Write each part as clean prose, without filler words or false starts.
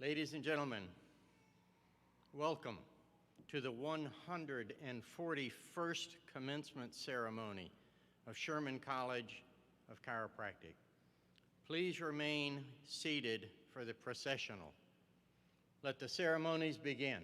Ladies and gentlemen, welcome to the 141st commencement ceremony of Sherman College of Chiropractic. Please remain seated for the processional. Let the ceremonies begin.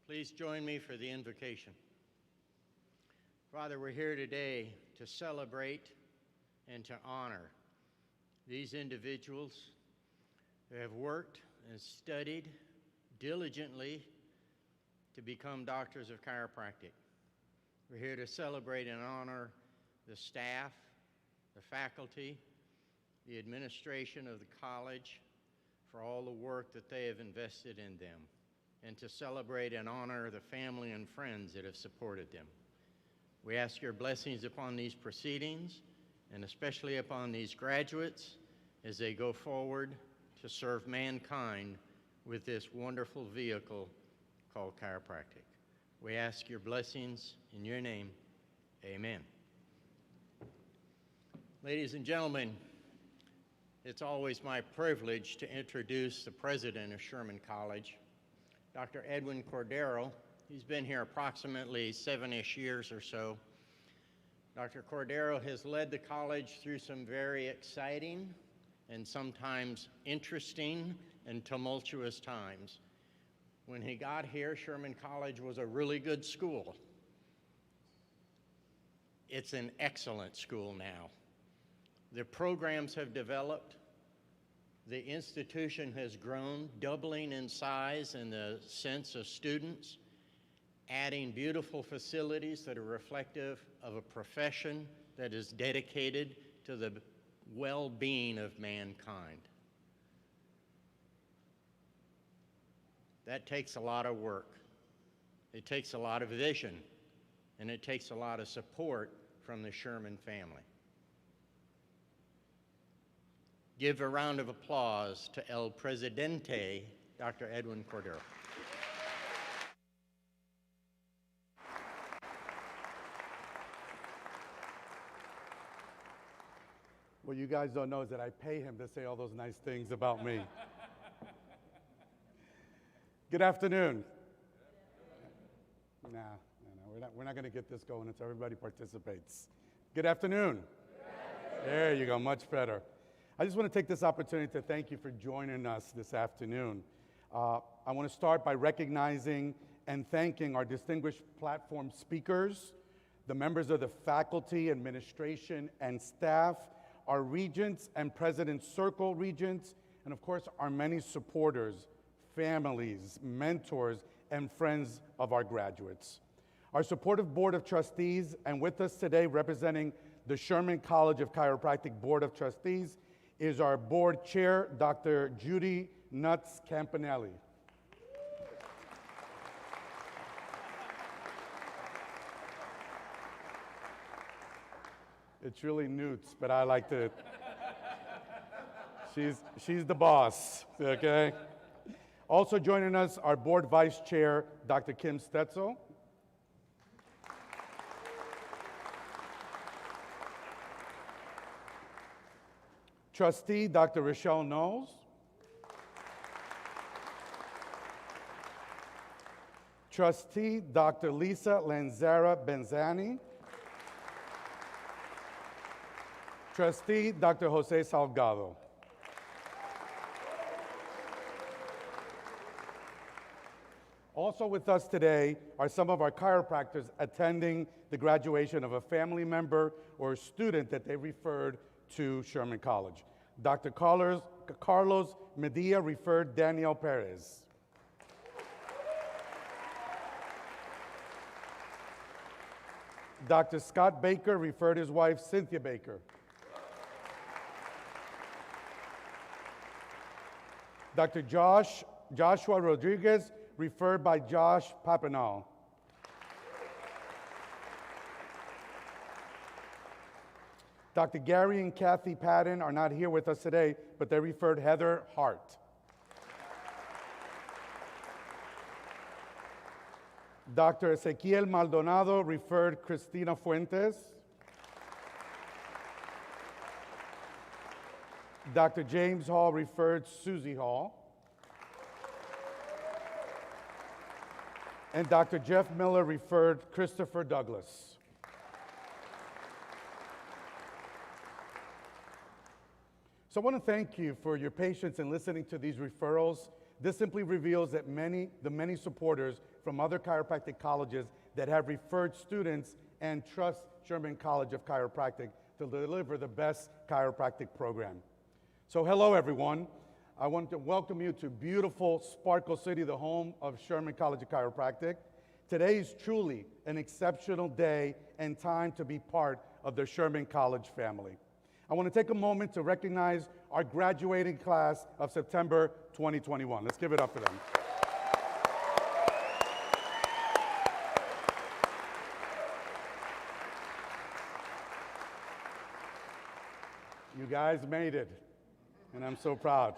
Please join me for the invocation. Father, we're here today to celebrate and to honor these individuals who have worked and studied diligently to become doctors of chiropractic. We're here to celebrate and honor the staff, the faculty, the administration of the college for all the work that they have invested in them, and to celebrate and honor the family and friends that have supported them. We ask your blessings upon these proceedings, and especially upon these graduates as they go forward to serve mankind with this wonderful vehicle called chiropractic. We ask your blessings in your name. Amen. Ladies and gentlemen, it's always my privilege to introduce the president of Sherman College, Dr. Edwin Cordero. He's been here approximately 7-ish years or so. Dr. Cordero has led the college through some very exciting and sometimes interesting and tumultuous times. When he got here, Sherman College was a really good school. It's an excellent school now. The programs have developed. The institution has grown, doubling in size in the sense of students, adding beautiful facilities that are reflective of a profession that is dedicated to the well-being of mankind. That takes a lot of work. It takes a lot of vision, and it takes a lot of support from the Sherman family. Give a round of applause to El Presidente, Dr. Edwin Cordero. What you guys don't know is that I pay him to say all those nice things about me. Good afternoon. We're not going to get this going until everybody participates. Good afternoon. There you go, much better. I just want to take this opportunity to thank you for joining us this afternoon. I want to start by recognizing and thanking our distinguished platform speakers, the members of the faculty, administration, and staff, our regents and President's Circle regents, and of course, our many supporters, families, mentors, and friends of our graduates. Our supportive Board of Trustees, and with us today representing the Sherman College of Chiropractic Board of Trustees, is our board chair, Dr. Judy Nuts Campanelli. It's really Newts, but I like to, she's the boss, okay? Also joining us, our board vice chair, Dr. Kim Stetzel. Trustee, Dr. Rochelle Knowles. Trustee, Dr. Lisa Lanzara Benzani. Trustee, Dr. Jose Salgado. Also with us today are some of our chiropractors attending the graduation of a family member or a student that they referred to Sherman College. Dr. Carlos Medina referred Daniel Perez. Dr. Scott Baker referred his wife Cynthia Baker. Dr. Joshua Rodriguez referred by Josh Papinal. Dr. Gary and Kathy Patton are not here with us today, but they referred Heather Hart. Dr. Ezequiel Maldonado referred Cristina Fuentes. Dr. James Hall referred Susie Hall. And Dr. Jeff Miller referred Christopher Douglas. So I want to thank you for your patience in listening to these referrals. This simply reveals that the many supporters from other chiropractic colleges that have referred students and trust Sherman College of Chiropractic to deliver the best chiropractic program. So hello everyone. I want to welcome you to beautiful Sparkle City, the home of Sherman College of Chiropractic. Today is truly an exceptional day and time to be part of the Sherman College family. I want to take a moment to recognize our graduating class of September 2021. Let's give it up for them. You guys made it, and I'm so proud.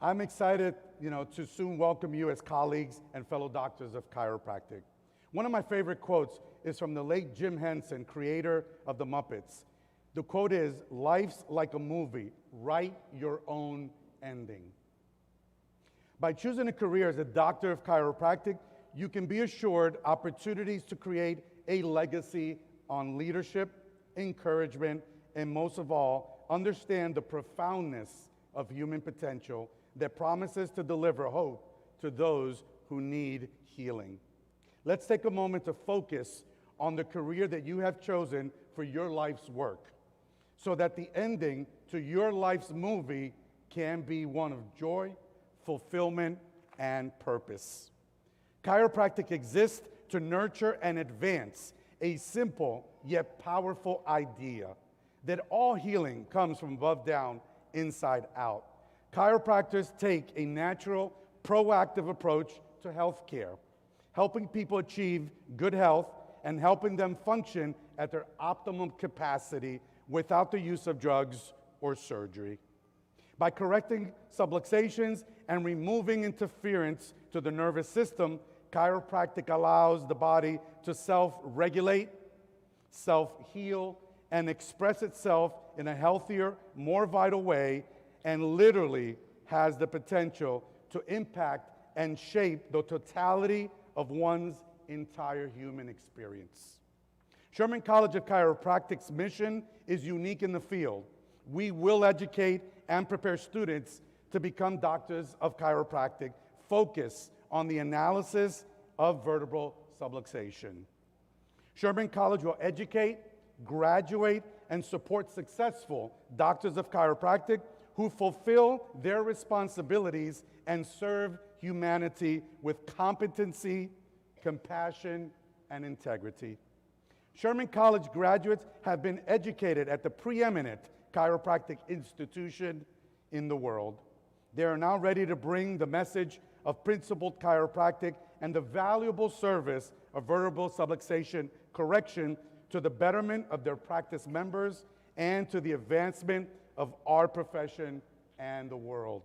I'm excited, to soon welcome you as colleagues and fellow doctors of chiropractic. One of my favorite quotes is from the late Jim Henson, creator of the Muppets. The quote is, "Life's like a movie, write your own ending." By choosing a career as a doctor of chiropractic, you can be assured opportunities to create a legacy on leadership, encouragement, and most of all, understand the profoundness of human potential that promises to deliver hope to those who need healing. Let's take a moment to focus on the career that you have chosen for your life's work, so that the ending to your life's movie can be one of joy, fulfillment, and purpose. Chiropractic exists to nurture and advance a simple yet powerful idea that all healing comes from above down, inside out. Chiropractors take a natural, proactive approach to health care, helping people achieve good health and helping them function at their optimum capacity without the use of drugs or surgery. By correcting subluxations and removing interference to the nervous system, chiropractic allows the body to self-regulate, self-heal, and express itself in a healthier, more vital way, and literally has the potential to impact and shape the totality of one's entire human experience. Sherman College of Chiropractic's mission is unique in the field. We will educate and prepare students to become doctors of chiropractic, focused on the analysis of vertebral subluxation. Sherman College will educate, graduate, and support successful doctors of chiropractic who fulfill their responsibilities and serve humanity with competency, compassion, and integrity. Sherman College graduates have been educated at the preeminent chiropractic institution in the world. They are now ready to bring the message of principled chiropractic and the valuable service of vertebral subluxation correction to the betterment of their practice members and to the advancement of our profession and the world.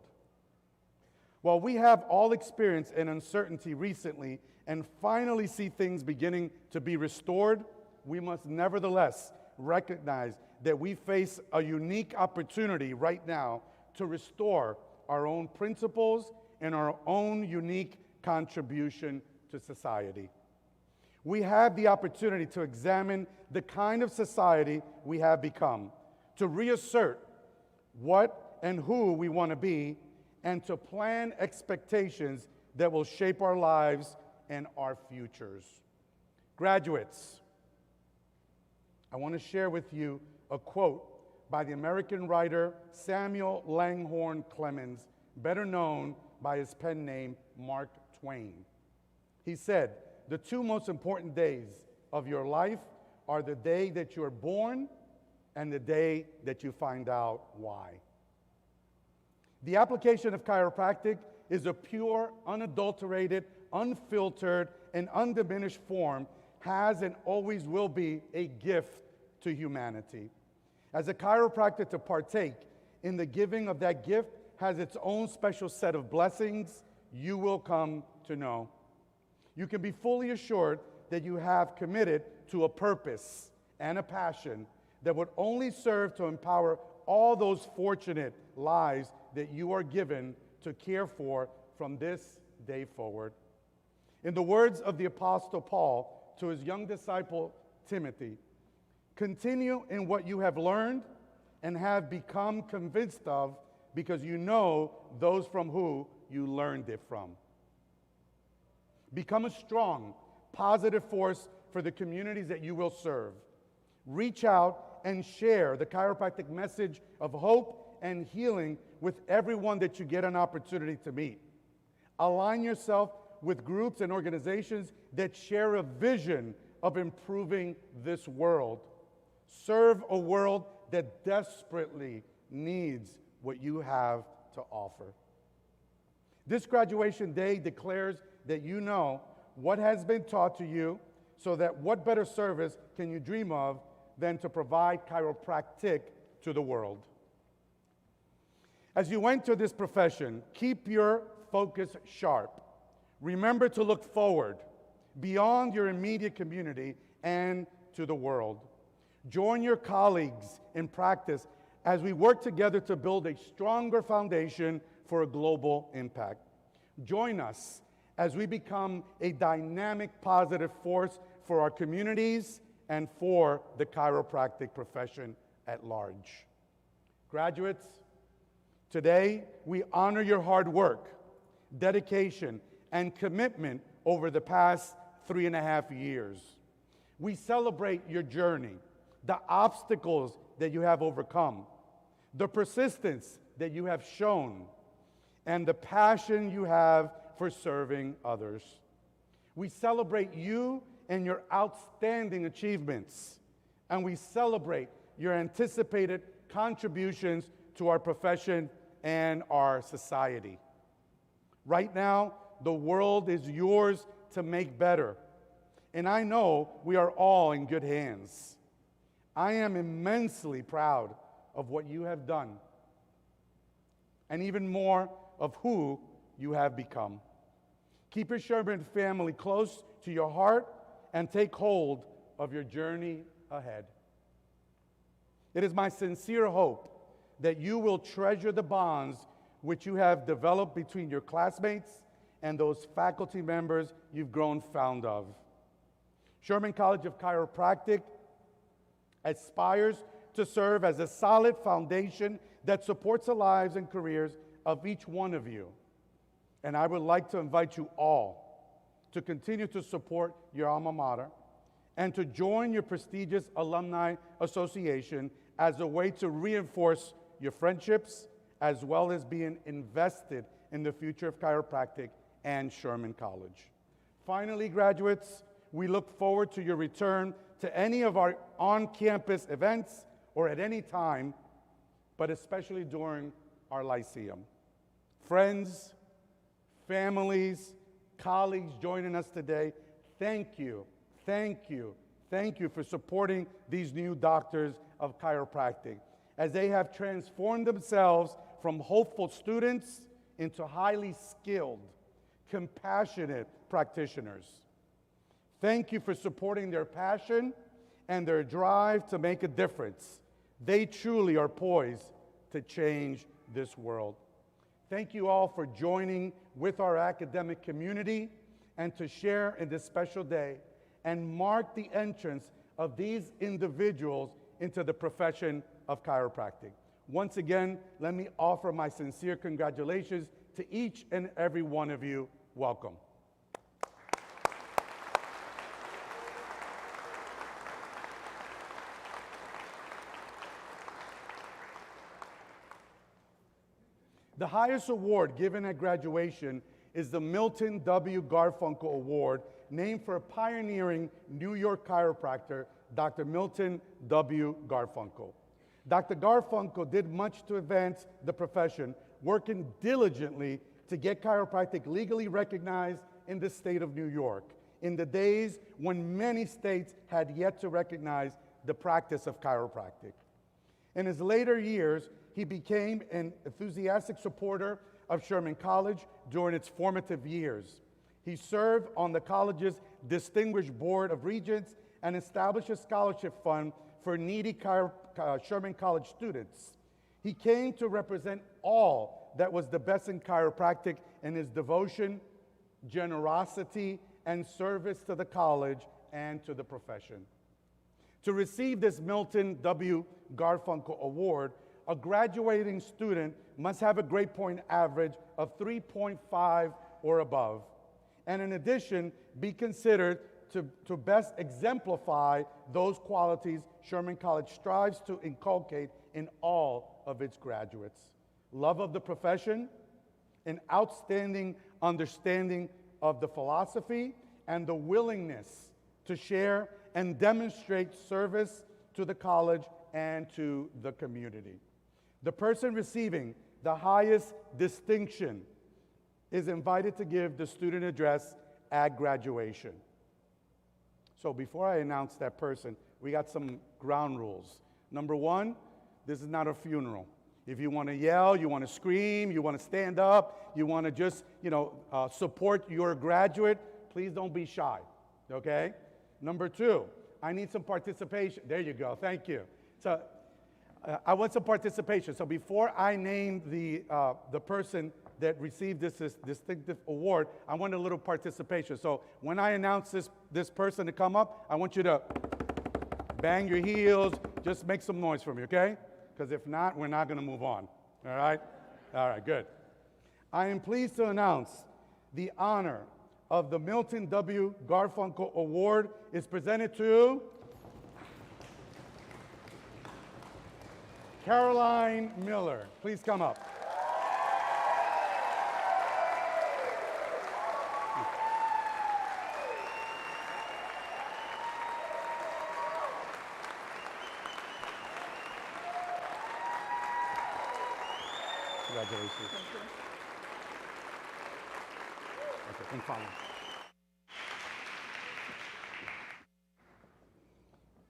While we have all experienced an uncertainty recently and finally see things beginning to be restored, we must nevertheless recognize that we face a unique opportunity right now to restore our own principles and our own unique contribution to society. We have the opportunity to examine the kind of society we have become, to reassert what and who we want to be, and to plan expectations that will shape our lives and our futures. Graduates, I want to share with you a quote by the American writer Samuel Langhorne Clemens, better known by his pen name Mark Twain. He said, "The two most important days of your life are the day that you are born and the day that you find out why." The application of chiropractic is a pure, unadulterated, unfiltered, and undiminished form, has and always will be a gift to humanity. As a chiropractor, to partake in the giving of that gift has its own special set of blessings you will come to know. You can be fully assured that you have committed to a purpose and a passion that would only serve to empower all those fortunate lives that you are given to care for from this day forward. In the words of the Apostle Paul to his young disciple Timothy, continue in what you have learned and have become convinced of, because you know those from who you learned it from. Become a strong, positive force for the communities that you will serve. Reach out and share the chiropractic message of hope and healing with everyone that you get an opportunity to meet. Align yourself with groups and organizations that share a vision of improving this world. Serve a world that desperately needs what you have to offer. This graduation day declares that you know what has been taught to you, so that what better service can you dream of than to provide chiropractic to the world. As you enter this profession, keep your focus sharp. Remember to look forward, beyond your immediate community and to the world. Join your colleagues in practice as we work together to build a stronger foundation for a global impact. Join us as we become a dynamic, positive force for our communities and for the chiropractic profession at large. Graduates, today we honor your hard work, dedication, and commitment over the past 3.5 years. We celebrate your journey, the obstacles that you have overcome, the persistence that you have shown, and the passion you have for serving others. We celebrate you and your outstanding achievements, and we celebrate your anticipated contributions to our profession and our society. Right now, the world is yours to make better, and I know we are all in good hands. I am immensely proud of what you have done, and even more of who you have become. Keep your Sherman family close to your heart and take hold of your journey ahead. It is my sincere hope that you will treasure the bonds which you have developed between your classmates and those faculty members you've grown fond of. Sherman College of Chiropractic aspires to serve as a solid foundation that supports the lives and careers of each one of you. And I would like to invite you all to continue to support your alma mater and to join your prestigious alumni association as a way to reinforce your friendships as well as being invested in the future of chiropractic and Sherman College. Finally, graduates, we look forward to your return to any of our on-campus events or at any time, but especially during our Lyceum. Friends, families, colleagues joining us today, thank you, thank you, thank you for supporting these new doctors of chiropractic as they have transformed themselves from hopeful students into highly skilled, compassionate practitioners. Thank you for supporting their passion and their drive to make a difference. They truly are poised to change this world. Thank you all for joining with our academic community and to share in this special day and mark the entrance of these individuals into the profession of chiropractic. Once again, let me offer my sincere congratulations to each and every one of you. Welcome. The highest award given at graduation is the Milton W. Garfunkel Award, named for a pioneering New York chiropractor, Dr. Milton W. Garfunkel. Dr. Garfunkel did much to advance the profession, working diligently to get chiropractic legally recognized in the state of New York, in the days when many states had yet to recognize the practice of chiropractic. In his later years, he became an enthusiastic supporter of Sherman College during its formative years. He served on the college's Distinguished Board of Regents and established a scholarship fund for needy Sherman College students. He came to represent all that was the best in chiropractic in his devotion, generosity, and service to the college and to the profession. To receive this Milton W. Garfunkel Award, a graduating student must have a grade point average of 3.5 or above, and in addition, be considered to best exemplify those qualities Sherman College strives to inculcate in all of its graduates: love of the profession, an outstanding understanding of the philosophy, and the willingness to share and demonstrate service to the college and to the community. The person receiving the highest distinction is invited to give the student address at graduation. So before I announce that person, we got some ground rules. Number one, this is not a funeral. If you want to yell, you want to scream, you want to stand up, you want to just, support your graduate, please don't be shy, okay? Number two, I need some participation. There you go, thank you. So I want some participation. So before I name the person that received this distinctive award, I want a little participation. So when I announce this person to come up, I want you to bang your heels, just make some noise for me, okay? Because if not, we're not going to move on, all right? All right, good. I am pleased to announce the honor of the Milton W. Garfunkel Award is presented to Caroline Miller. Please come up. Congratulations. Thank you. Okay, and follow.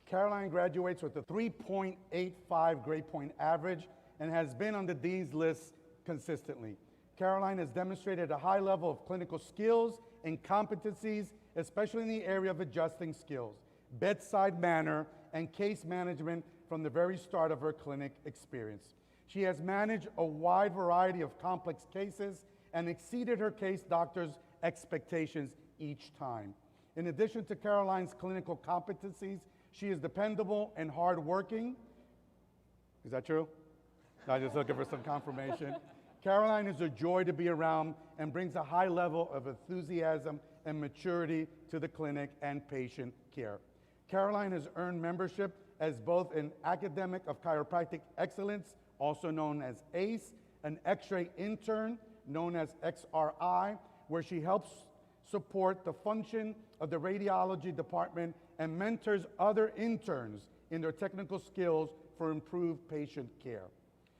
Caroline graduates with a 3.85 grade point average and has been on the Dean's List consistently. Caroline has demonstrated a high level of clinical skills and competencies, especially in the area of adjusting skills, bedside manner, and case management from the very start of her clinic experience. She has managed a wide variety of complex cases and exceeded her case doctors' expectations each time. In addition to Caroline's clinical competencies, she is dependable and hardworking. Is that true? I'm just looking for some confirmation. Caroline is a joy to be around and brings a high level of enthusiasm and maturity to the clinic and patient care. Caroline has earned membership as both an academic of chiropractic excellence, also known as ACE, an X-ray intern, known as XRI, where she helps support the function of the radiology department and mentors other interns in their technical skills for improved patient care.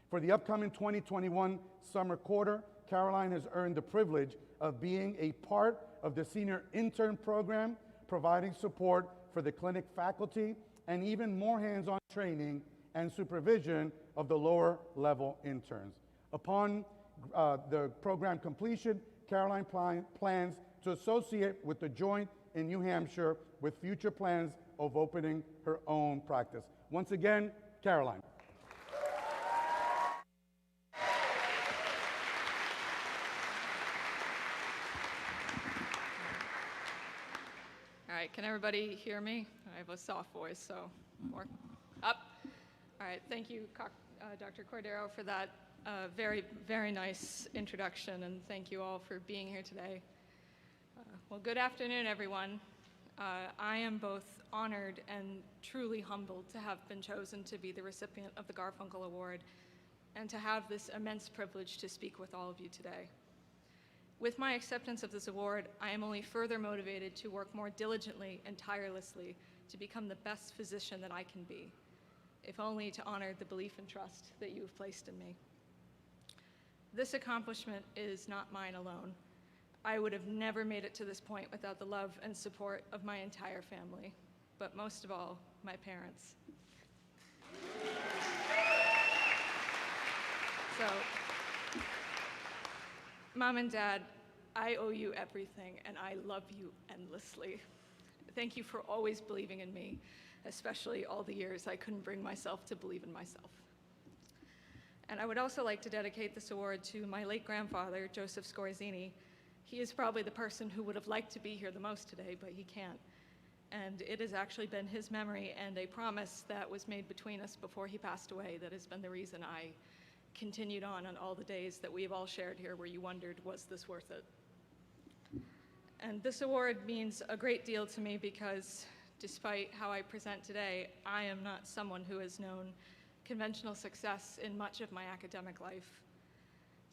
For the upcoming 2021 summer quarter, Caroline has earned the privilege of being a part of the senior intern program, providing support for the clinic faculty and even more hands-on training and supervision of the lower level interns. Upon the program completion, Caroline plans to associate with the Joint in New Hampshire with future plans of opening her own practice. Once again, Caroline. All right, can everybody hear me? I have a soft voice, so more up. All right, thank you, Dr. Cordero, for that very, very nice introduction, and thank you all for being here today. Well, good afternoon, everyone. I am both honored and truly humbled to have been chosen to be the recipient of the Garfunkel Award and to have this immense privilege to speak with all of you today. With my acceptance of this award, I am only further motivated to work more diligently and tirelessly to become the best physician that I can be, if only to honor the belief and trust that you have placed in me. This accomplishment is not mine alone. I would have never made it to this point without the love and support of my entire family, but most of all, my parents. So, Mom and Dad, I owe you everything, and I love you endlessly. Thank you for always believing in me, especially all the years I couldn't bring myself to believe in myself. And I would also like to dedicate this award to my late grandfather, Joseph Scorzini. He is probably the person who would have liked to be here the most today, but he can't. And it has actually been his memory and a promise that was made between us before he passed away that has been the reason I continued on all the days that we've all shared here where you wondered, was this worth it? And this award means a great deal to me because despite how I present today, I am not someone who has known conventional success in much of my academic life.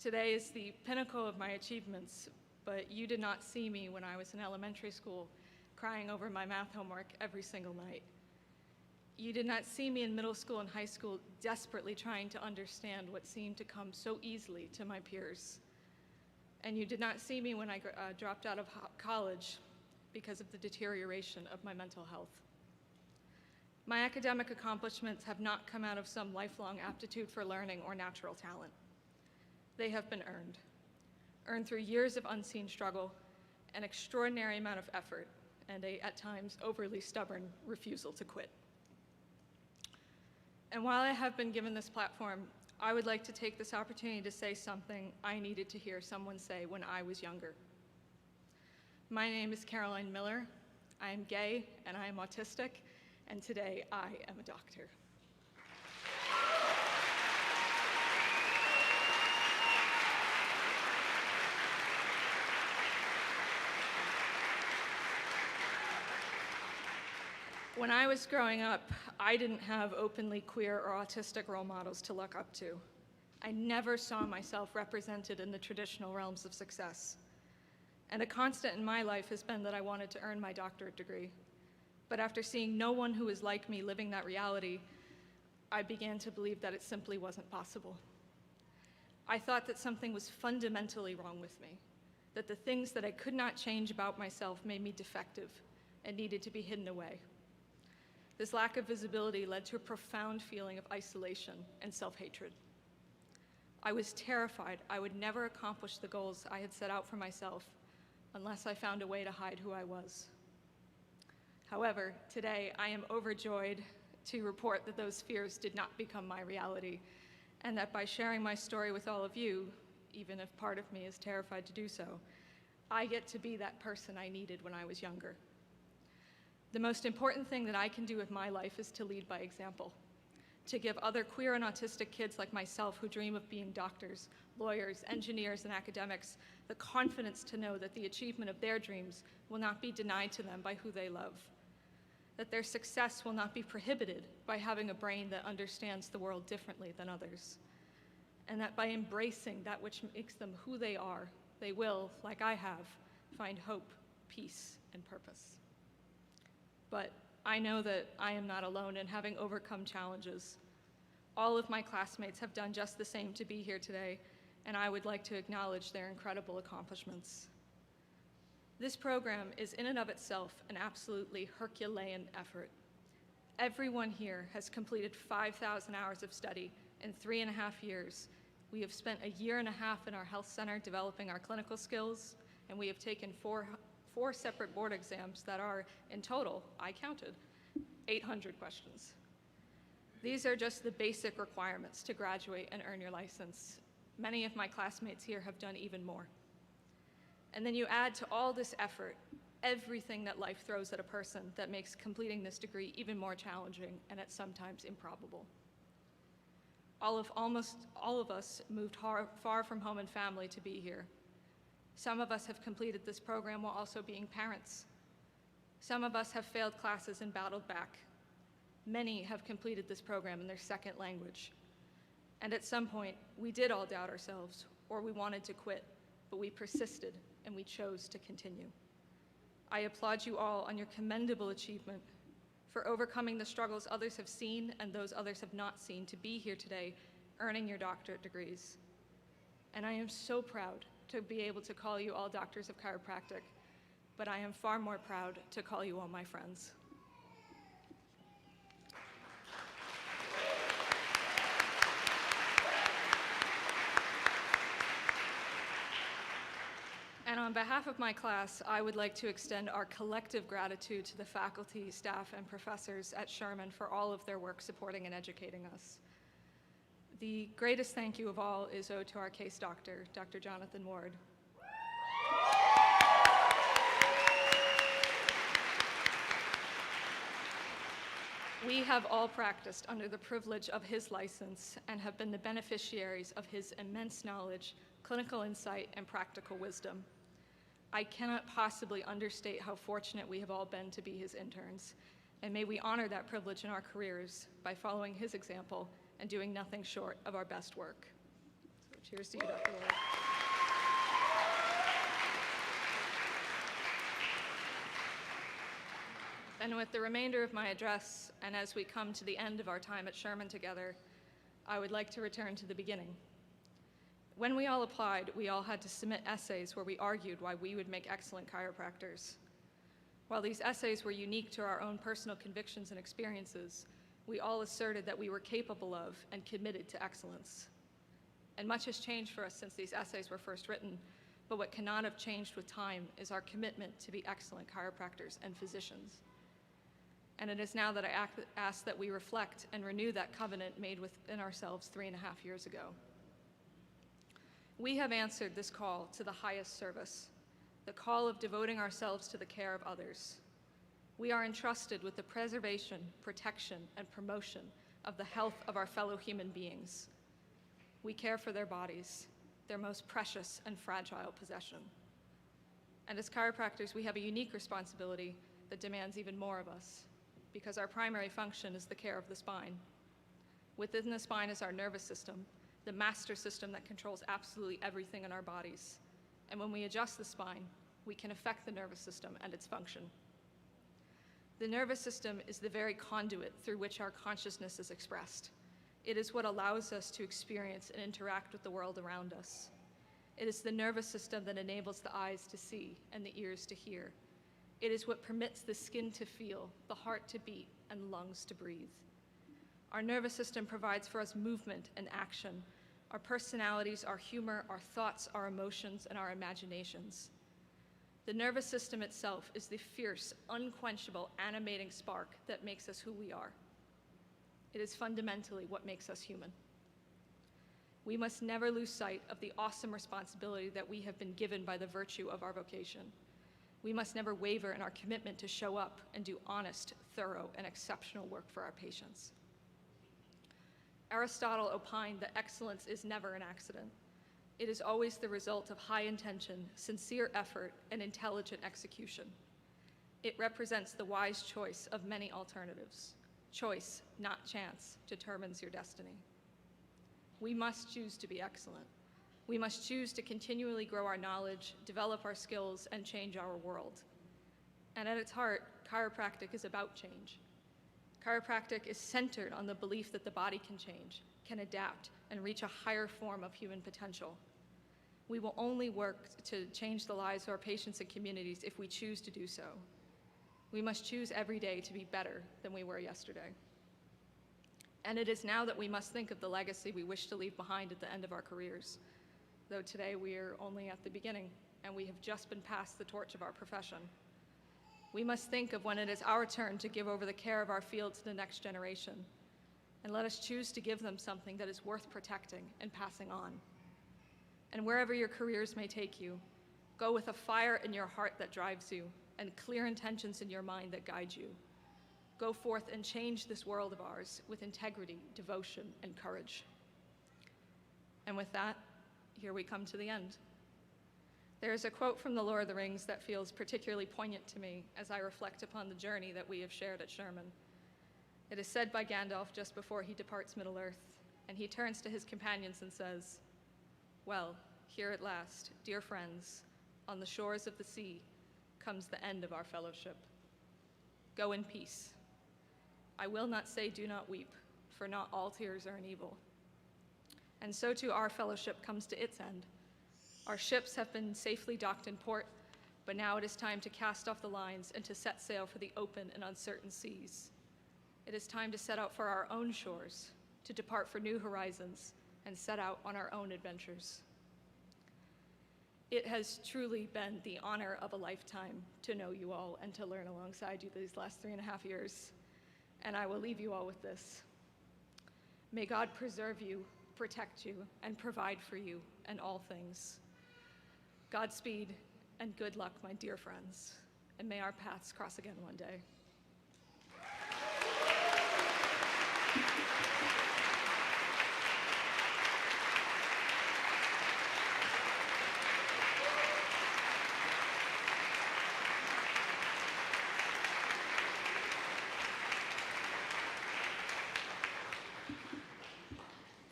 Today is the pinnacle of my achievements, but you did not see me when I was in elementary school crying over my math homework every single night. You did not see me in middle school and high school desperately trying to understand what seemed to come so easily to my peers. And you did not see me when I dropped out of college because of the deterioration of my mental health. My academic accomplishments have not come out of some lifelong aptitude for learning or natural talent. They have been earned through years of unseen struggle, an extraordinary amount of effort, and a, at times, overly stubborn refusal to quit. And while I have been given this platform, I would like to take this opportunity to say something I needed to hear someone say when I was younger. My name is Caroline Miller. I am gay and I am autistic, and today I am a doctor. When I was growing up, I didn't have openly queer or autistic role models to look up to. I never saw myself represented in the traditional realms of success. And a constant in my life has been that I wanted to earn my doctorate degree. But after seeing no one who is like me living that reality, I began to believe that it simply wasn't possible. I thought that something was fundamentally wrong with me, that the things that I could not change about myself made me defective and needed to be hidden away. This lack of visibility led to a profound feeling of isolation and self-hatred. I was terrified I would never accomplish the goals I had set out for myself unless I found a way to hide who I was. However, today I am overjoyed to report that those fears did not become my reality, and that by sharing my story with all of you, even if part of me is terrified to do so, I get to be that person I needed when I was younger. The most important thing that I can do with my life is to lead by example, to give other queer and autistic kids like myself who dream of being doctors, lawyers, engineers, and academics the confidence to know that the achievement of their dreams will not be denied to them by who they love, that their success will not be prohibited by having a brain that understands the world differently than others, and that by embracing that which makes them who they are, they will, like I have, find hope, peace, and purpose. But I know that I am not alone in having overcome challenges. All of my classmates have done just the same to be here today, and I would like to acknowledge their incredible accomplishments. This program is in and of itself an absolutely Herculean effort. Everyone here has completed 5,000 hours of study in 3.5 years. We have spent 1.5 years in our health center developing our clinical skills, and we have taken four separate board exams that are, in total, I counted, 800 questions. These are just the basic requirements to graduate and earn your license. Many of my classmates here have done even more. And then you add to all this effort everything that life throws at a person that makes completing this degree even more challenging and at sometimes improbable. Almost all of us moved far from home and family to be here. Some of us have completed this program while also being parents. Some of us have failed classes and battled back. Many have completed this program in their second language. And at some point, we did all doubt ourselves, or we wanted to quit, but we persisted and we chose to continue. I applaud you all on your commendable achievement for overcoming the struggles others have seen and those others have not seen to be here today, earning your doctorate degrees. And I am so proud to be able to call you all doctors of chiropractic, but I am far more proud to call you all my friends. And on behalf of my class, I would like to extend our collective gratitude to the faculty, staff, and professors at Sherman for all of their work supporting and educating us. The greatest thank you of all is owed to our case doctor, Dr. Jonathan Ward. We have all practiced under the privilege of his license and have been the beneficiaries of his immense knowledge, clinical insight, and practical wisdom. I cannot possibly understate how fortunate we have all been to be his interns, and may we honor that privilege in our careers by following his example and doing nothing short of our best work. So cheers to you, Dr. Ward. And with the remainder of my address, and as we come to the end of our time at Sherman together, I would like to return to the beginning. When we all applied, we all had to submit essays where we argued why we would make excellent chiropractors. While these essays were unique to our own personal convictions and experiences, we all asserted that we were capable of and committed to excellence. And much has changed for us since these essays were first written, but what cannot have changed with time is our commitment to be excellent chiropractors and physicians. And it is now that I ask that we reflect and renew that covenant made within ourselves 3.5 years ago. We have answered this call to the highest service, the call of devoting ourselves to the care of others. We are entrusted with the preservation, protection, and promotion of the health of our fellow human beings. We care for their bodies, their most precious and fragile possession. And as chiropractors, we have a unique responsibility that demands even more of us, because our primary function is the care of the spine. Within the spine is our nervous system, the master system that controls absolutely everything in our bodies. And when we adjust the spine, we can affect the nervous system and its function. The nervous system is the very conduit through which our consciousness is expressed. It is what allows us to experience and interact with the world around us. It is the nervous system that enables the eyes to see and the ears to hear. It is what permits the skin to feel, the heart to beat, and lungs to breathe. Our nervous system provides for us movement and action, our personalities, our humor, our thoughts, our emotions, and our imaginations. The nervous system itself is the fierce, unquenchable, animating spark that makes us who we are. It is fundamentally what makes us human. We must never lose sight of the awesome responsibility that we have been given by the virtue of our vocation. We must never waver in our commitment to show up and do honest, thorough, and exceptional work for our patients. Aristotle opined that excellence is never an accident. It is always the result of high intention, sincere effort, and intelligent execution. It represents the wise choice of many alternatives. Choice, not chance, determines your destiny. We must choose to be excellent. We must choose to continually grow our knowledge, develop our skills, and change our world. And at its heart, chiropractic is about change. Chiropractic is centered on the belief that the body can change, can adapt, and reach a higher form of human potential. We will only work to change the lives of our patients and communities if we choose to do so. We must choose every day to be better than we were yesterday. And it is now that we must think of the legacy we wish to leave behind at the end of our careers. Though today we are only at the beginning, and we have just been passed the torch of our profession. We must think of when it is our turn to give over the care of our field to the next generation, and let us choose to give them something that is worth protecting and passing on. And wherever your careers may take you, go with a fire in your heart that drives you, and clear intentions in your mind that guide you. Go forth and change this world of ours with integrity, devotion, and courage. And with that, here we come to the end. There is a quote from The Lord of the Rings that feels particularly poignant to me as I reflect upon the journey that we have shared at Sherman. It is said by Gandalf just before he departs Middle-earth, and he turns to his companions and says, "Well, here at last, dear friends, on the shores of the sea, comes the end of our fellowship. Go in peace. I will not say do not weep, for not all tears are an evil." And so too our fellowship comes to its end. Our ships have been safely docked in port, but now it is time to cast off the lines and to set sail for the open and uncertain seas. It is time to set out for our own shores, to depart for new horizons, and set out on our own adventures. It has truly been the honor of a lifetime to know you all and to learn alongside you these last 3.5 years. And I will leave you all with this. May God preserve you, protect you, and provide for you in all things. Godspeed and good luck, my dear friends, and may our paths cross again one day.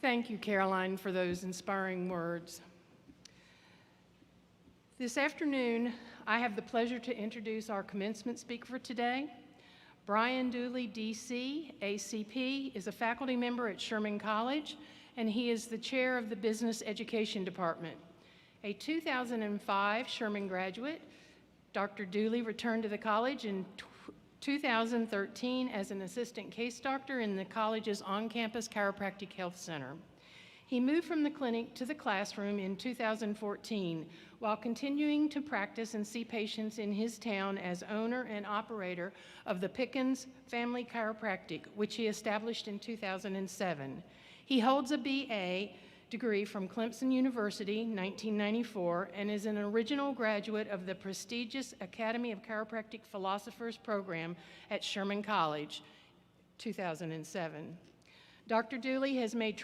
Thank you, Caroline, for those inspiring words. This afternoon, I have the pleasure to introduce our commencement speaker for today. Brian Dooley, DC, ACP, is a faculty member at Sherman College, and he is the chair of the Business Education Department. A 2005 Sherman graduate, Dr. Dooley returned to the college in 2013 as an assistant case doctor in the college's on-campus chiropractic health center. He moved from the clinic to the classroom in 2014 while continuing to practice and see patients in his town as owner and operator of the Pickens Family Chiropractic, which he established in 2007. He holds a BA degree from Clemson University, 1994, and is an original graduate of the prestigious Academy of Chiropractic Philosophers program at Sherman College, 2007. Dr. Dooley has made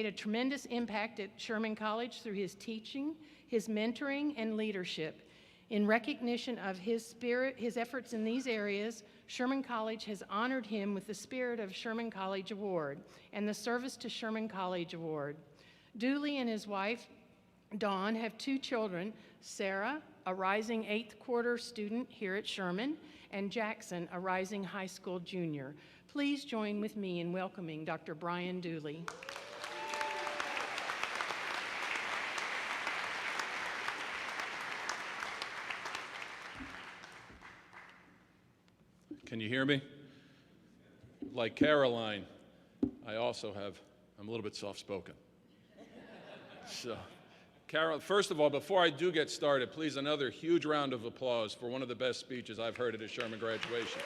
a tremendous impact at Sherman College through his teaching, his mentoring, and leadership. In recognition of his efforts in these areas, Sherman College has honored him with the Spirit of Sherman College Award and the Service to Sherman College Award. Dooley and his wife, Dawn, have 2 children, Sarah, a rising 8th quarter student here at Sherman, and Jackson, a rising high school junior. Please join with me in welcoming Dr. Brian Dooley. Can you hear me? Like Caroline, I'm a little bit soft-spoken. So, Carol, first of all, before I do get started, please another huge round of applause for one of the best speeches I've heard at a Sherman graduation.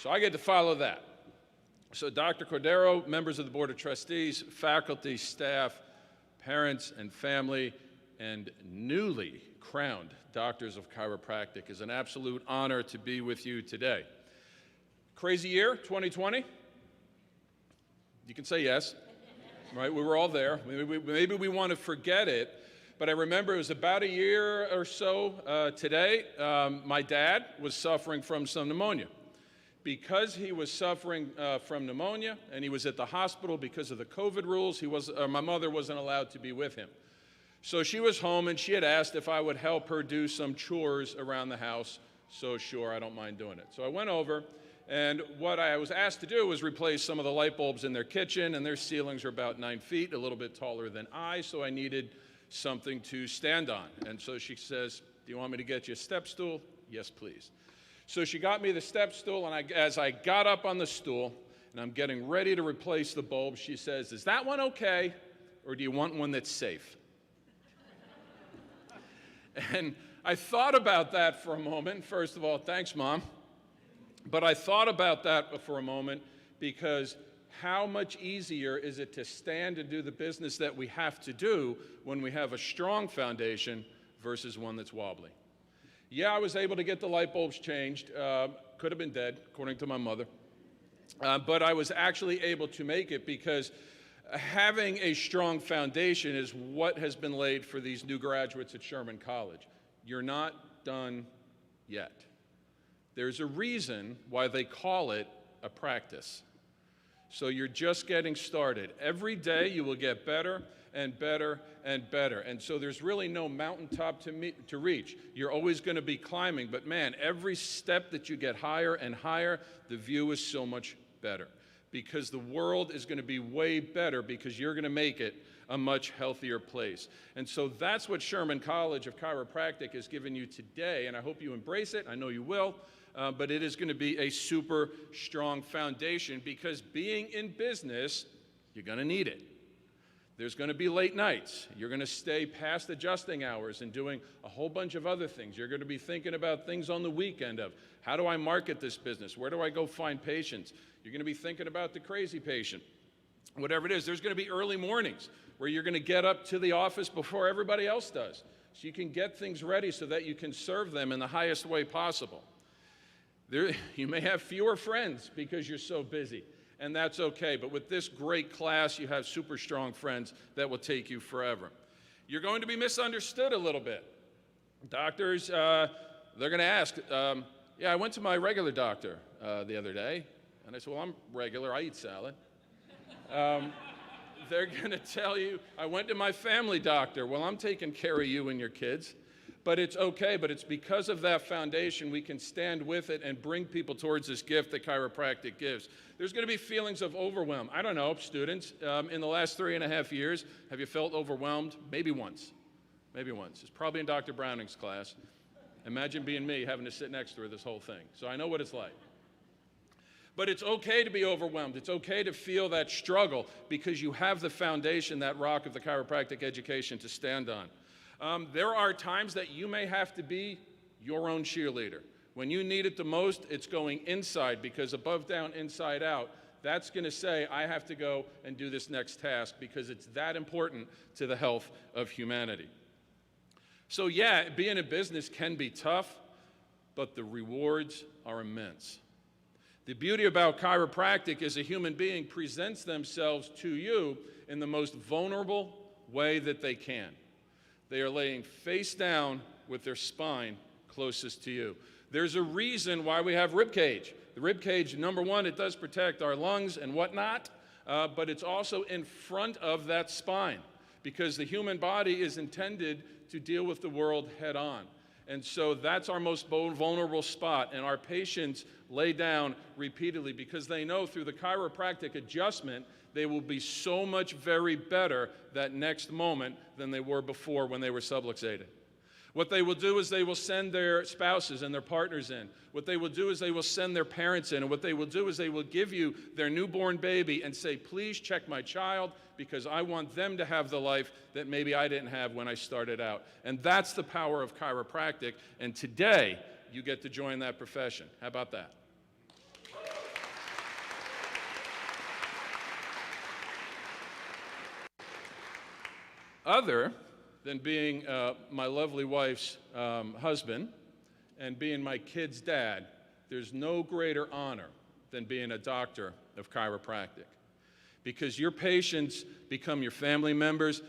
So I get to follow that. So Dr. Cordero, members of the Board of Trustees, faculty, staff, parents, and family, and newly crowned doctors of chiropractic, it's an absolute honor to be with you today. Crazy year, 2020? You can say yes, right? We were all there. Maybe we want to forget it, but I remember it was about a year or so today, my dad was suffering from some pneumonia. Because he was suffering from pneumonia and he was at the hospital because of the COVID rules, my mother wasn't allowed to be with him. So she was home and she had asked if I would help her do some chores around the house. So sure, I don't mind doing it. So I went over, and what I was asked to do was replace some of the light bulbs in their kitchen, and their ceilings are about 9 feet, a little bit taller than I, so I needed something to stand on. And so she says, "Do you want me to get you a step stool?" "Yes, please." So she got me the step stool, and as I got up on the stool, and I'm getting ready to replace the bulb, she says, "Is that one okay, or do you want one that's safe?" And I thought about that for a moment. First of all, thanks, Mom. But I thought about that for a moment because how much easier is it to stand and do the business that we have to do when we have a strong foundation versus one that's wobbly? Yeah, I was able to get the light bulbs changed. Could have been dead, according to my mother. But I was actually able to make it because having a strong foundation is what has been laid for these new graduates at Sherman College. You're not done yet. There's a reason why they call it a practice. So you're just getting started. Every day you will get better and better and better. And so there's really no mountaintop to reach. You're always going to be climbing, but man, every step that you get higher and higher, the view is so much better. Because the world is going to be way better because you're going to make it a much healthier place. And so that's what Sherman College of Chiropractic has given you today, and I hope you embrace it. I know you will. But it is going to be a super strong foundation because being in business, you're going to need it. There's going to be late nights. You're going to stay past adjusting hours and doing a whole bunch of other things. You're going to be thinking about things on the weekend of how do I market this business? Where do I go find patients? You're going to be thinking about the crazy patient. Whatever it is, there's going to be early mornings where you're going to get up to the office before everybody else does. So you can get things ready so that you can serve them in the highest way possible. You may have fewer friends because you're so busy, and that's okay. But with this great class, you have super strong friends that will take you forever. You're going to be misunderstood a little bit. Doctors, they're going to ask, yeah, I went to my regular doctor the other day, and I said, well, I'm regular, I eat salad. They're going to tell you, I went to my family doctor. Well, I'm taking care of you and your kids. But it's okay, but it's because of that foundation we can stand with it and bring people towards this gift that chiropractic gives. There's going to be feelings of overwhelm. I don't know, students, in the last 3.5 years, have you felt overwhelmed? Maybe once. Maybe once. It's probably in Dr. Browning's class. Imagine being me having to sit next to her this whole thing. So I know what it's like. But it's okay to be overwhelmed. It's okay to feel that struggle because you have the foundation, that rock of the chiropractic education to stand on. There are times that you may have to be your own cheerleader. When you need it the most, it's going inside because above, down, inside out, that's going to say, I have to go and do this next task because it's that important to the health of humanity. So yeah, being in business can be tough, but the rewards are immense. The beauty about chiropractic is a human being presents themselves to you in the most vulnerable way that they can. They are laying face down with their spine closest to you. There's a reason why we have rib cage. The rib cage, number one, it does protect our lungs and whatnot, but it's also in front of that spine because the human body is intended to deal with the world head on. And so that's our most vulnerable spot, and our patients lay down repeatedly because they know through the chiropractic adjustment they will be so much very better that next moment than they were before when they were subluxated. What they will do is they will send their spouses and their partners in. What they will do is they will send their parents in. And what they will do is they will give you their newborn baby and say, please check my child because I want them to have the life that maybe I didn't have when I started out. And that's the power of chiropractic. And today, you get to join that profession. How about that? other than being my lovely wife's husband and being my kid's dad, there's no greater honor than being a doctor of chiropractic. Because your patients become your family members.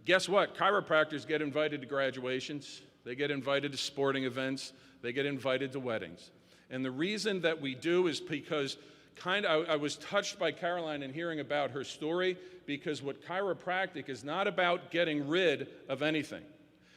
Guess what? Chiropractors get invited to graduations. They get invited to sporting events. They get invited to weddings. And the reason that we do is because I was touched by Caroline in hearing about her story, because what chiropractic is not about getting rid of anything.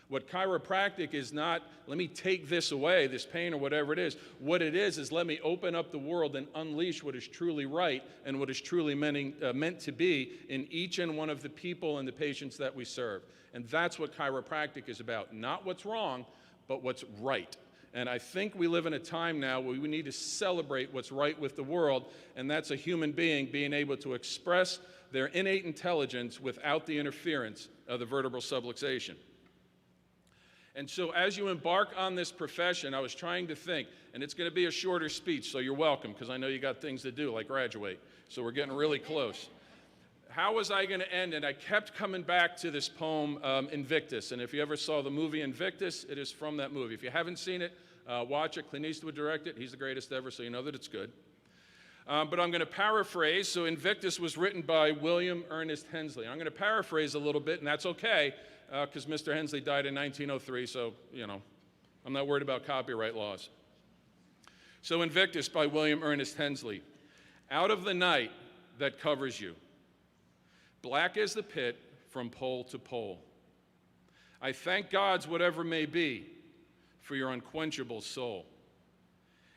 What chiropractic is not, let me take this away, this pain or whatever it is. What it is let me open up the world and unleash what is truly right and what is truly meant to be in each and one of the people and the patients that we serve. And that's what chiropractic is about. Not what's wrong, but what's right. And I think we live in a time now where we need to celebrate what's right with the world, and that's a human being being able to express their innate intelligence without the interference of the vertebral subluxation. And so as you embark on this profession, I was trying to think, and it's going to be a shorter speech, so you're welcome, because I know you got things to do, like graduate. So we're getting really close. How was I going to end? And I kept coming back to this poem, Invictus. And if you ever saw the movie Invictus, it is from that movie. If you haven't seen it, watch it. Clint Eastwood directed it. He's the greatest ever, so you know that it's good. But I'm going to paraphrase. So Invictus was written by William Ernest Hensley. I'm going to paraphrase a little bit, and that's okay, because Mr. Hensley died in 1903, so, you know, I'm not worried about copyright laws. So Invictus by William Ernest Hensley. Out of the night that covers you, black as the pit from pole to pole, I thank God's whatever may be for your unquenchable soul.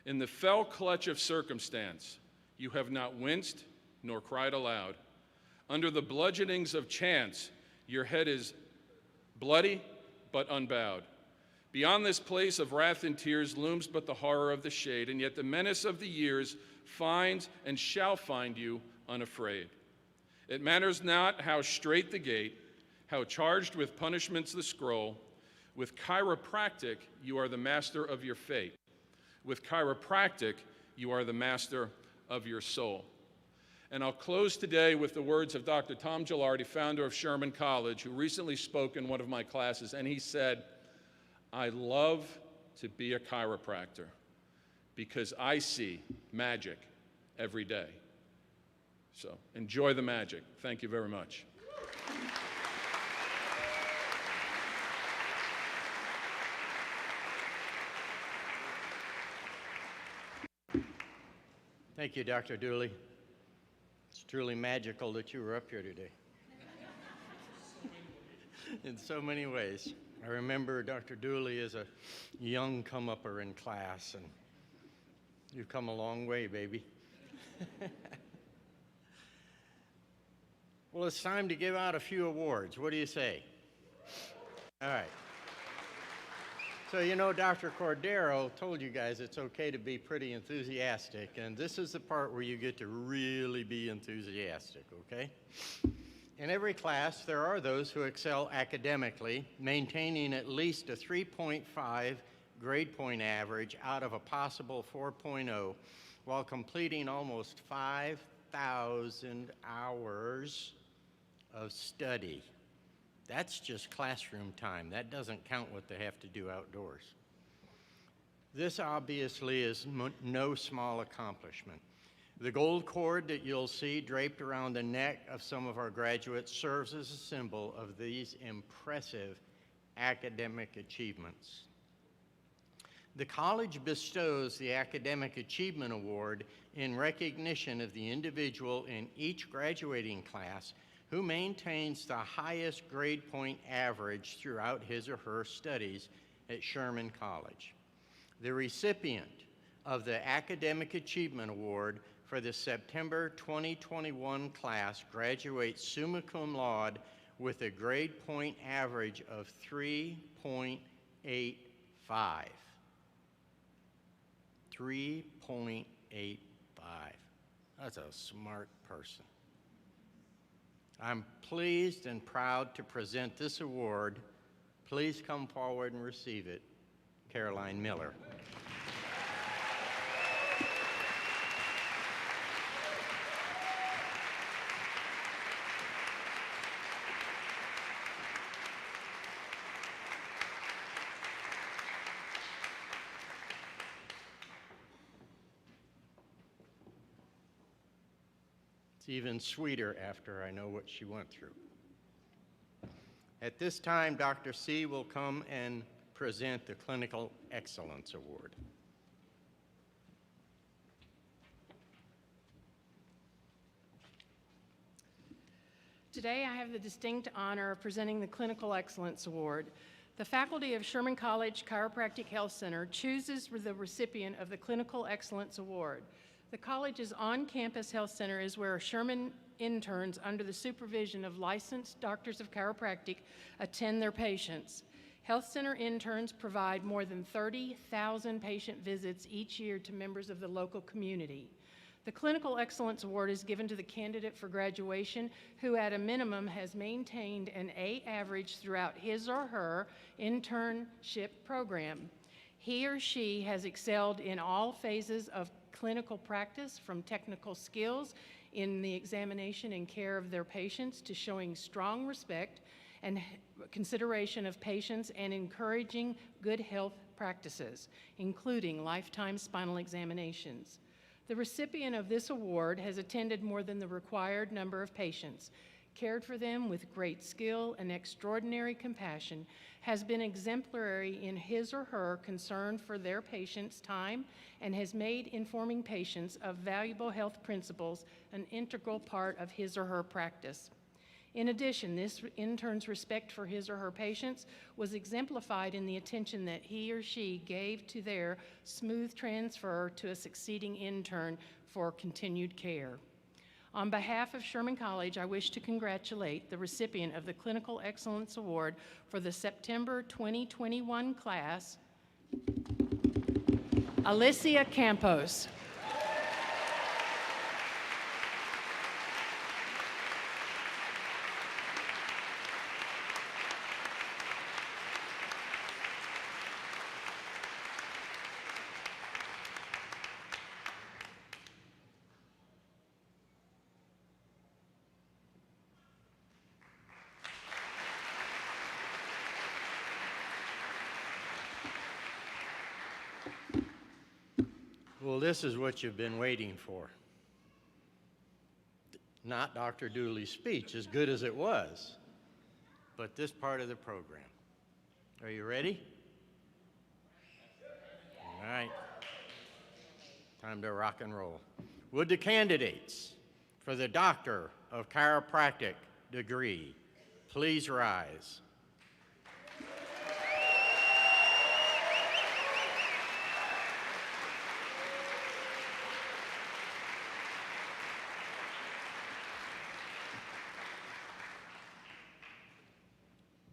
In the fell clutch of circumstance, you have not winced nor cried aloud. Under the bludgeonings of chance, your head is bloody but unbowed. Beyond this place of wrath and tears looms but the horror of the shade, and yet the menace of the years finds and shall find you unafraid. It matters not how straight the gate, how charged with punishments the scroll. With chiropractic, you are the master of your fate. With chiropractic, you are the master of your soul. And I'll close today with the words of Dr. Tom Gilardi, founder of Sherman College, who recently spoke in one of my classes, and he said, I love to be a chiropractor because I see magic every day. So enjoy the magic. Thank you very much. Thank you, Dr. Dooley. It's truly magical that you were up here today. In so many ways. I remember Dr. Dooley as a young come-upper in class, and you've come a long way, baby. Well, it's time to give out a few awards. What do you say? All right. So, you know, Dr. Cordero told you guys it's okay to be pretty enthusiastic, and this is the part where you get to really be enthusiastic, okay? In every class, there are those who excel academically, maintaining at least a 3.5 grade point average out of a possible 4.0, while completing almost 5,000 hours of study. That's just classroom time. That doesn't count what they have to do outdoors. This obviously is no small accomplishment. The gold cord that you'll see draped around the neck of some of our graduates serves as a symbol of these impressive academic achievements. The college bestows the Academic Achievement Award in recognition of the individual in each graduating class who maintains the highest grade point average throughout his or her studies at Sherman College. The recipient of the Academic Achievement Award for the September 2021 class graduates summa cum laude with a grade point average of 3.85. 3.85. That's a smart person. I'm pleased and proud to present this award. Please come forward and receive it, Caroline Miller. It's even sweeter after I know what she went through. At this time, Dr. C will come and present the Clinical Excellence Award. Today, I have the distinct honor of presenting the Clinical Excellence Award. The faculty of Sherman College Chiropractic Health Center chooses the recipient of the Clinical Excellence Award. The college's on-campus health center is where Sherman interns under the supervision of licensed doctors of chiropractic attend their patients. Health center interns provide more than 30,000 patient visits each year to members of the local community. The Clinical Excellence Award is given to the candidate for graduation who at a minimum has maintained an A average throughout his or her internship program. He or she has excelled in all phases of clinical practice, from technical skills in the examination and care of their patients to showing strong respect and consideration of patients and encouraging good health practices, including lifetime spinal examinations. The recipient of this award has attended more than the required number of patients, cared for them with great skill and extraordinary compassion, has been exemplary in his or her concern for their patients' time, and has made informing patients of valuable health principles an integral part of his or her practice. In addition, this intern's respect for his or her patients was exemplified in the attention that he or she gave to their smooth transfer to a succeeding intern for continued care. On behalf of Sherman College, I wish to congratulate the recipient of the Clinical Excellence Award for the September 2021 class, Alicia Campos. Well, this is what you've been waiting for. Not Dr. Dooley's speech, as good as it was, but this part of the program. Are you ready? All right. Time to rock and roll. Would the candidates for the Doctor of Chiropractic degree please rise?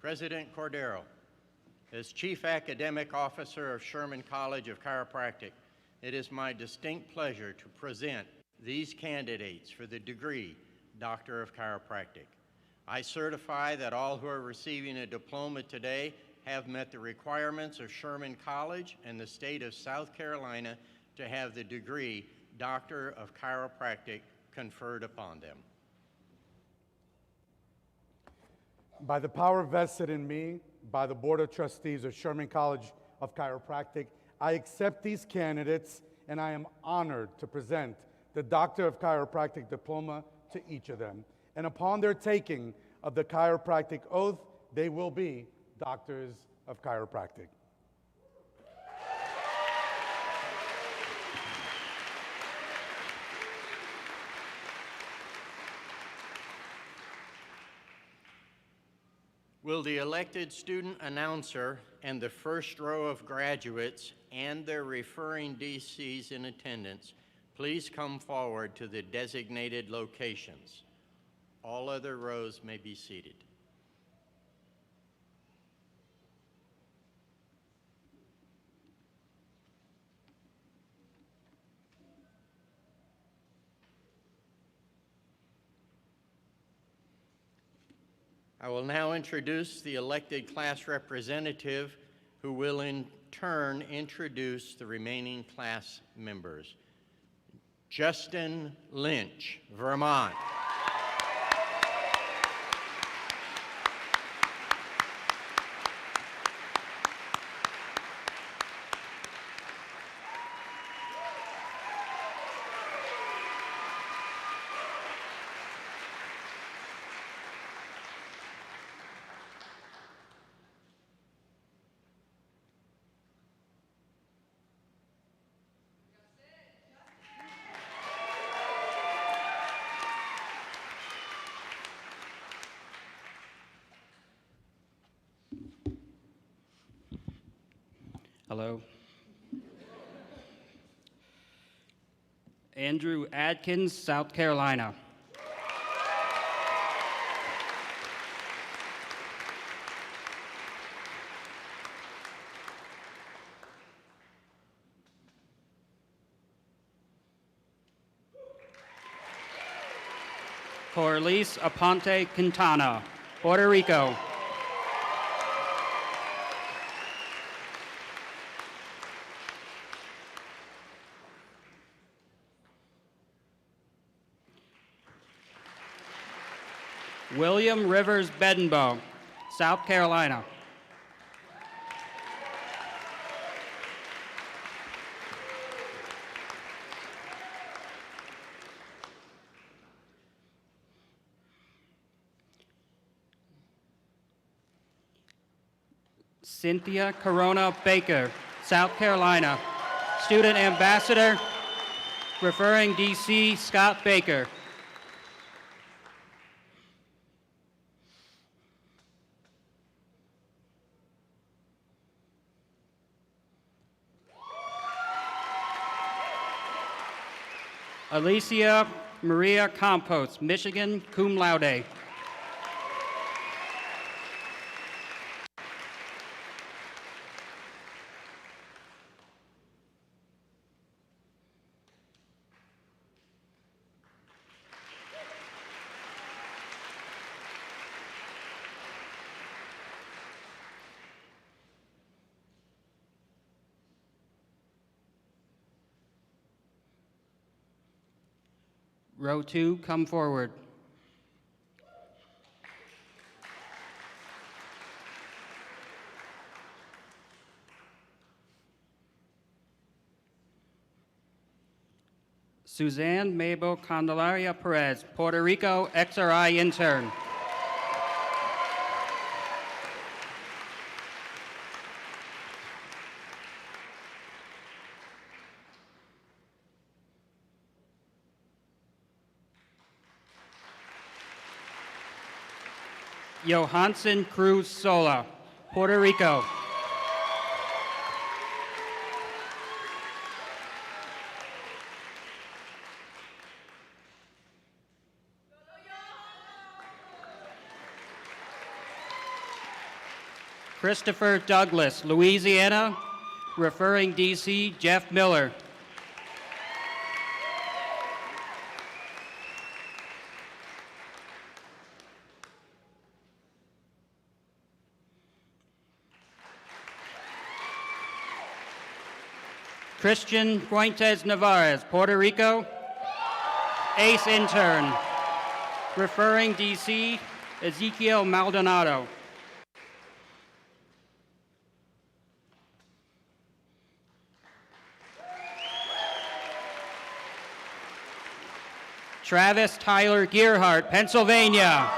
President Cordero, as Chief Academic Officer of Sherman College of Chiropractic, it is my distinct pleasure to present these candidates for the degree Doctor of Chiropractic. I certify that all who are receiving a diploma today have met the requirements of Sherman College and the state of South Carolina to have the degree Doctor of Chiropractic conferred upon them. By the power vested in me by the Board of Trustees of Sherman College of Chiropractic, I accept these candidates and I am honored to present the Doctor of Chiropractic diploma to each of them. And upon their taking of the chiropractic oath, they will be Doctors of Chiropractic. Will the elected student announcer and the first row of graduates and their referring DCs in attendance please come forward to the designated locations? All other rows may be seated. I will now introduce the elected class representative who will in turn introduce the remaining class members. Justin Lynch, Vermont. Hello. Andrew Adkins, South Carolina. Corliss Aponte Quintana, Puerto Rico. William Rivers Bedenbaugh, South Carolina. Cynthia Corona Baker, South Carolina. Student Ambassador, referring DC, Scott Baker. Alicia Maria Campos, Michigan, cum laude. Row 2, come forward. Suzanne Mabel Candelaria Perez, Puerto Rico, XRI intern. Johansson Cruz Sola, Puerto Rico. Christopher Douglas, Louisiana, referring DC, Jeff Miller. Christian Fuentes Navarez, Puerto Rico, ace intern. Referring DC, Ezekiel Maldonado. Travis Tyler Gearhart, Pennsylvania.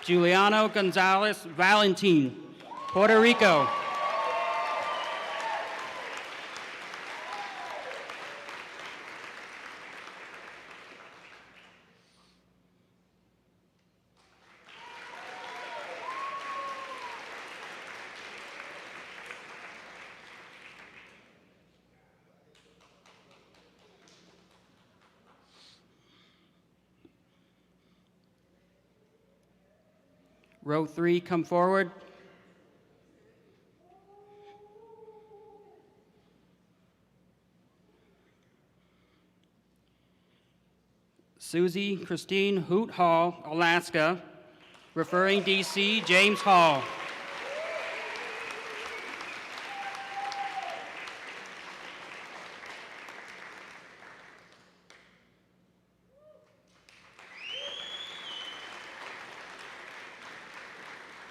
Giuliano Gonzalez Valentin, Puerto Rico. Row 3, come forward. Susie Christine Hoot Hall, Alaska, referring DC, James Hall.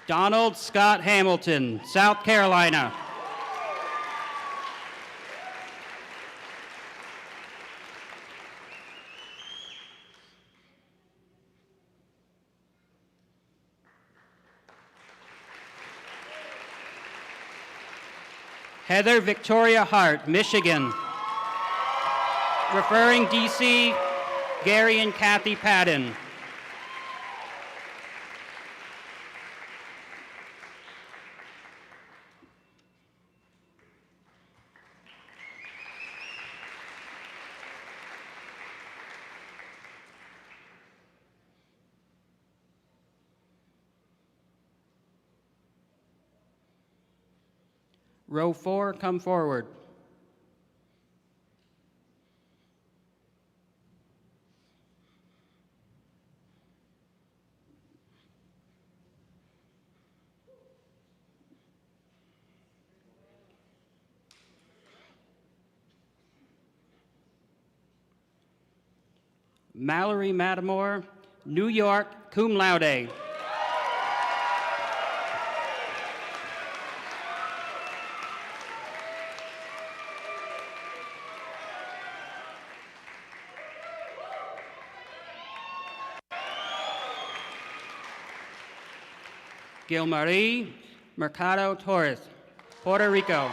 Donald Scott Hamilton, South Carolina. Heather Victoria Hart, Michigan. Referring DC, Gary and Kathy Padden. Row 4, come forward. Mallory Matamore, New York, cum laude. Gilmarie Mercado Torres, Puerto Rico.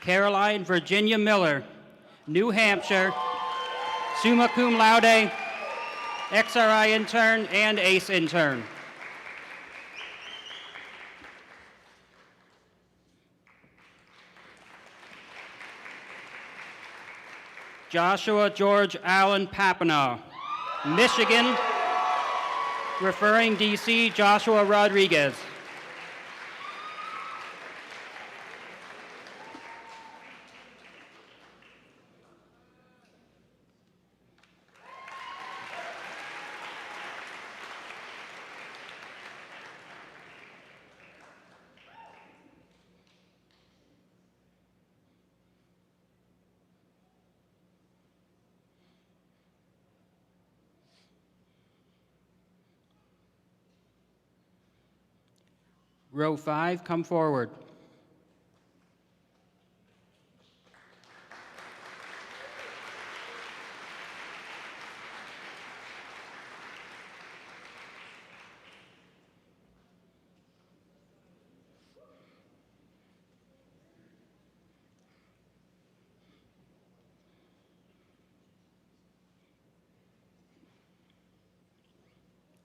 Caroline Virginia Miller, New Hampshire, summa cum laude, XRI intern and ACE intern. Joshua George Allen Papineau, Michigan, referring DC, Joshua Rodriguez. Row 5, come forward.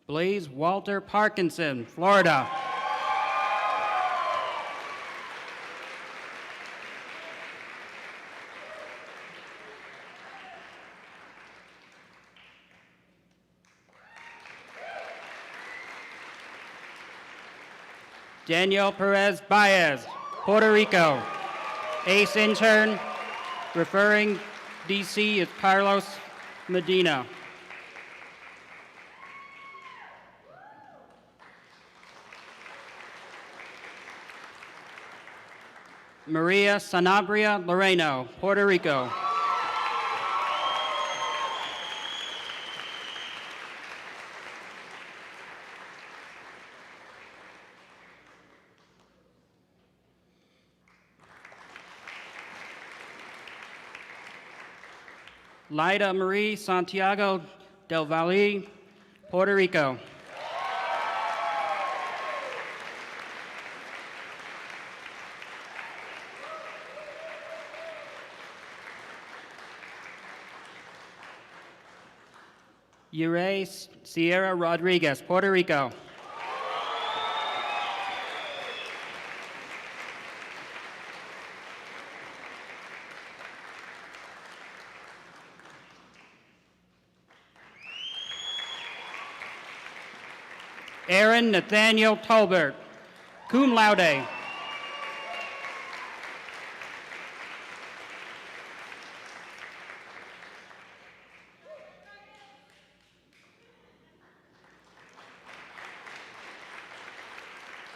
Blaze Walter Parkinson, Florida. Daniel Perez Baez, Puerto Rico. ACE intern, referring DC is Carlos Medina. Maria Sanabria Loreno, Puerto Rico. Lida Marie Santiago del Valle, Puerto Rico. Ure Sierra Rodriguez, Puerto Rico. Aaron Nathaniel Tolbert, cum laude.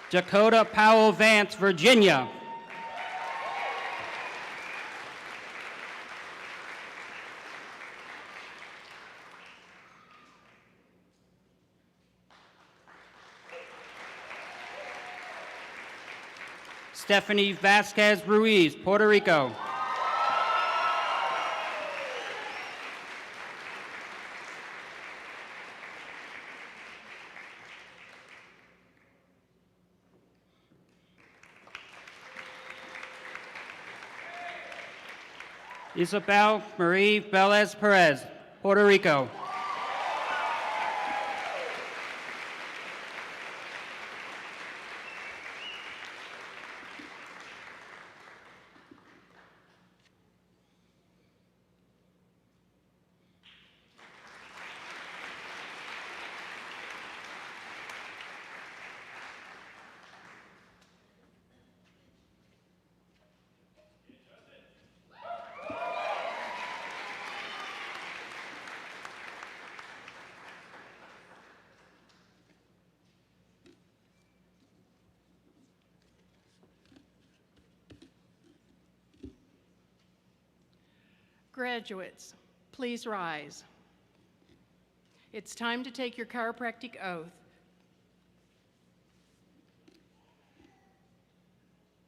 Dakota Powell Vance, Virginia. Stephanie Vasquez Ruiz, Puerto Rico. Isabel Marie Velez Perez, Puerto Rico. Graduates, please rise. It's time to take your chiropractic oath.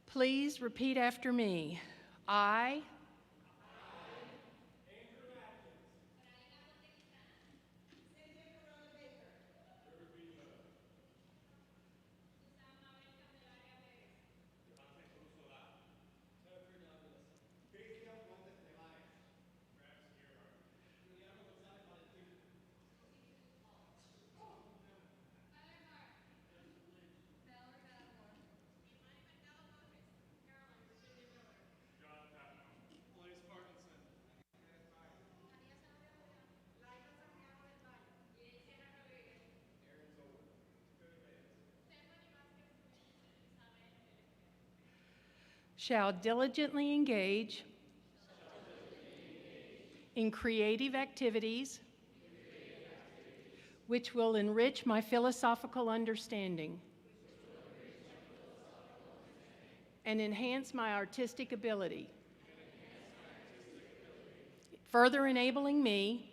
Please repeat after me. I shall diligently engage in creative activities which will enrich my philosophical understanding and enhance my artistic ability, further enabling me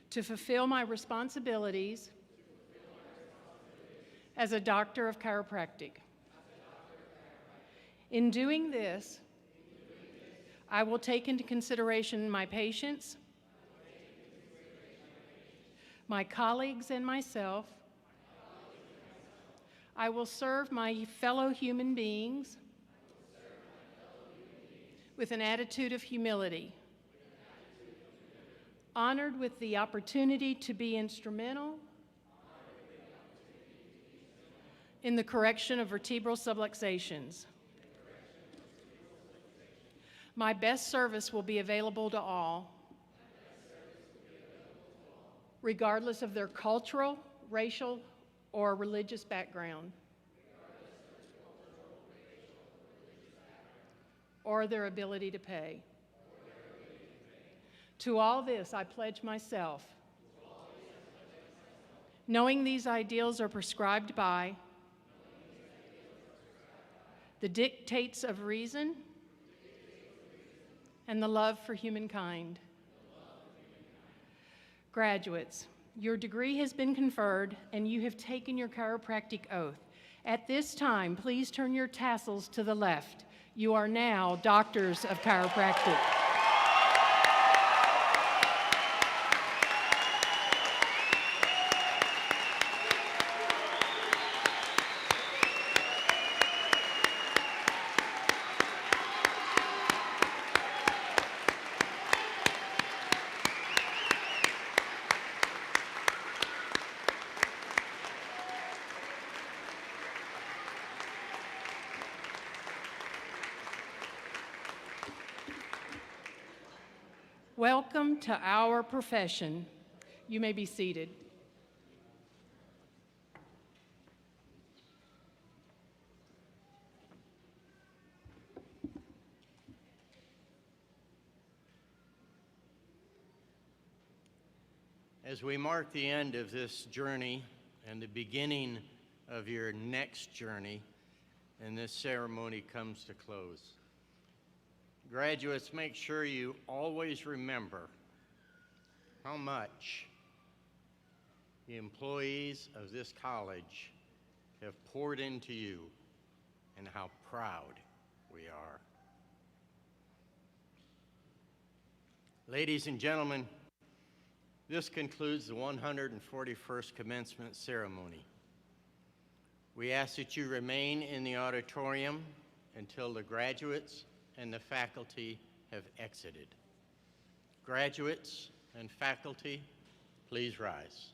to fulfill my responsibilities as a doctor of chiropractic. In doing this, I will take into consideration my patients, my colleagues, and myself. I will serve my fellow human beings with an attitude of humility, honored with the opportunity to be instrumental in the correction of vertebral subluxations. My best service will be available to all, regardless of their cultural, racial, or religious background, or their ability to pay. To all this, I pledge myself, knowing these ideals are prescribed by the dictates of reason and the love for humankind. Graduates, your degree has been conferred and you have taken your chiropractic oath. At this time, please turn your tassels to the left. You are now doctors of chiropractic. Welcome to our profession. You may be seated. As we mark the end of this journey and the beginning of your next journey, and this ceremony comes to close, graduates, make sure you always remember how much the employees of this college have poured into you and how proud we are. Ladies and gentlemen, this concludes the 141st commencement ceremony. We ask that you remain in the auditorium until the graduates and the faculty have exited. Graduates and faculty, please rise.